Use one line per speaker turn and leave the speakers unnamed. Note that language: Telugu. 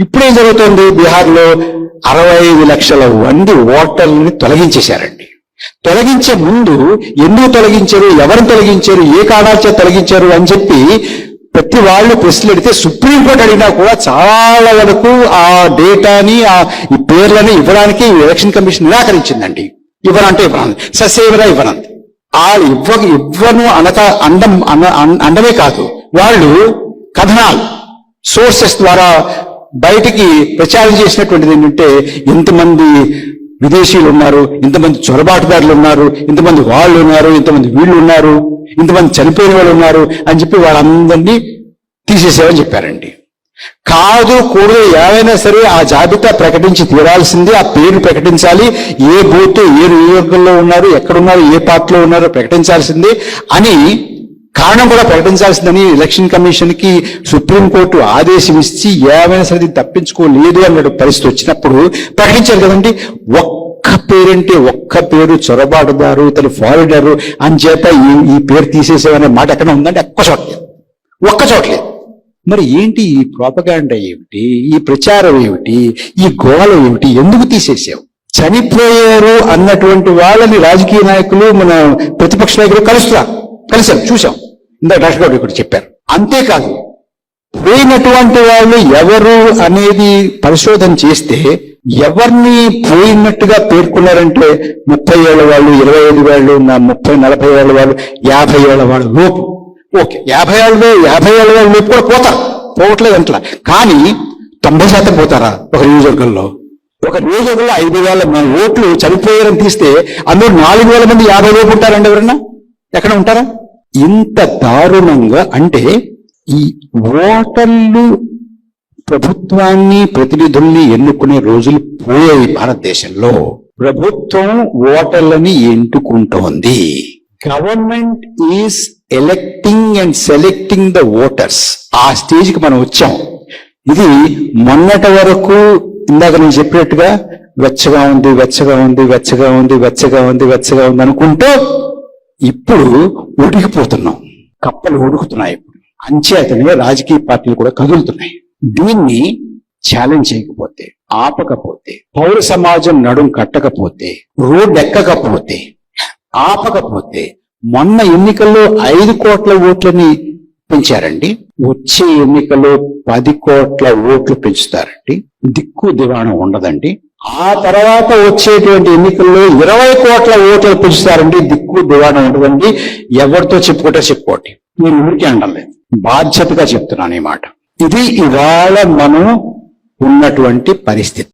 ఇప్పుడేం జరుగుతోంది? బీహార్లో 65 లక్షల మంది ఓటర్లని తొలగించేశారండి. తొలగించే ముందు ఎందుకు తొలగించారు, ఎవరిని తొలగించారు, ఏ కారణాల చేత తొలగించారు అని చెప్పి ప్రతి వాళ్ళు ప్రశ్నలు అడిగితే సుప్రీంకోర్టు అడిగినా కూడా చాలా వరకు ఆ డేటాని ఈ పేర్లని ఇవ్వడానికి ఎలక్షన్ కమిషన్ నిరాకరించిందండి. ఇవ్వనంటే ఇవ్వను, ససేవరా ఇవ్వనంది. వాళ్ళు ఇవ్వను అండమే కాదు, వాళ్ళు కథనాలు సోర్సెస్ ద్వారా బయటికి ప్రచారం చేసినటువంటిది ఏంటంటే ఇంతమంది విదేశీయులు ఉన్నారు, ఇంతమంది చొరబాటుదారులు ఉన్నారు, ఇంతమంది వాళ్ళు ఉన్నారు, ఇంతమంది వీళ్ళు ఉన్నారు, ఇంతమంది చనిపోయిన వాళ్ళు ఉన్నారు అని చెప్పి వాళ్ళందరినీ తీసేసామని చెప్పారండి. కాదు కూడదు ఏవైనా సరే ఆ జాబితా ప్రకటించి తీరాల్సిందే, ఆ పేరు ప్రకటించాలి, ఏ బూత్ ఏ నియోజకవర్గంలో ఉన్నారు, ఎక్కడున్నారు, ఏ పార్టీలో ఉన్నారో ప్రకటించాల్సిందే అని కారణం కూడా ప్రకటించాల్సిందని ఎలక్షన్ కమిషన్ కి సుప్రీంకోర్టు ఆదేశం ఇచ్చి ఏమైనా సరే తప్పించుకోలేదు అన్న పరిస్థితి వచ్చినప్పుడు ప్రకటించారు కదండి. ఒక్క పేరంటే ఒక్క పేరు చొరబాటుదారు, తను ఫారినరు అని చేత ఈ పేరు తీసేసేవనే మాట ఎక్కడ ఉందంటే ఒక్క చోట్లేదు. మరి ఏంటి ఈ ప్రోపగాండా ఏమిటి, ఈ ప్రచారం ఏమిటి, ఈ గోళ ఏమిటి, ఎందుకు తీసేసావు? చనిపోయారు అన్నటువంటి వాళ్ళని రాజకీయ నాయకులు మన ప్రతిపక్ష నాయకులు కలిసాం, చూసాం. ఇందాక డాక్టర్ గారు ఇక్కడ చెప్పారు. అంతేకాదు పోయినటువంటి వాళ్ళు ఎవరు అనేది పరిశోధన చేస్తే ఎవరిని పోయినట్టుగా పేర్కొన్నారంటే 30 ఏళ్ల వాళ్ళు, 25 ఏళ్ళు, 30-40 ఏళ్ల వాళ్ళు, 50 ఏళ్ల వాళ్ళు లోపు. ఓకే, 50 ఏళ్ల వాళ్ళు లోపు కూడా పోతారు, పోవట్లేదు అంటలా. కానీ 90% పోతారా ఒక నియోజకవర్గంలో? ఒక నియోజకవర్గంలో 5,000 ఓట్లు చనిపోయారని తీస్తే అందులో 4,000 మంది 50 లోపు ఉంటారండి. ఎవరన్నా ఎక్కడ ఉంటారా? ఇంత దారుణంగా అంటే ఈ ఓటర్లు ప్రభుత్వాన్ని ప్రతినిధుల్ని ఎన్నుకునే రోజులు పోయాయి. భారతదేశంలో ప్రభుత్వం ఓటర్లని ఎన్నుకుంటోంది. Government is electing and selecting the voters. ఆ స్టేజ్కి మనం వచ్చాం. ఇది మొన్నటి వరకు ఇందాక నేను చెప్పినట్టుగా వెచ్చగా ఉంది అనుకుంటూ ఇప్పుడు ఉడికిపోతున్నాం. కప్పలు ఉడుకుతున్నాయి. ఇప్పుడు అంచేతనే రాజకీయ పార్టీలు కూడా కదులుతున్నాయి. దీన్ని ఛాలెంజ్ చేయకపోతే, ఆపకపోతే, పౌర సమాజం నడుం కట్టకపోతే, రోడ్డు ఎక్కకపోతే, ఆపకపోతే, మొన్న ఎన్నికల్లో 5 కోట్ల ఓట్లని పెంచారండి. వచ్చే ఎన్నికల్లో 10 కోట్ల ఓట్లు పెంచుతారండి. దిక్కు దివాణం ఉండదండి. ఆ తర్వాత వచ్చేటువంటి ఎన్నికల్లో 20 కోట్ల ఓట్లు పెంచుతారండి. దిక్కు దివాణం ఉండదండి. ఎవరితో చెప్పుకోండి. నేను ఊరికే అనలేదు, బాధ్యతగా చెప్తున్నాను ఈ మాట. ఇది ఇవాళ మనం ఉన్నటువంటి పరిస్థితి.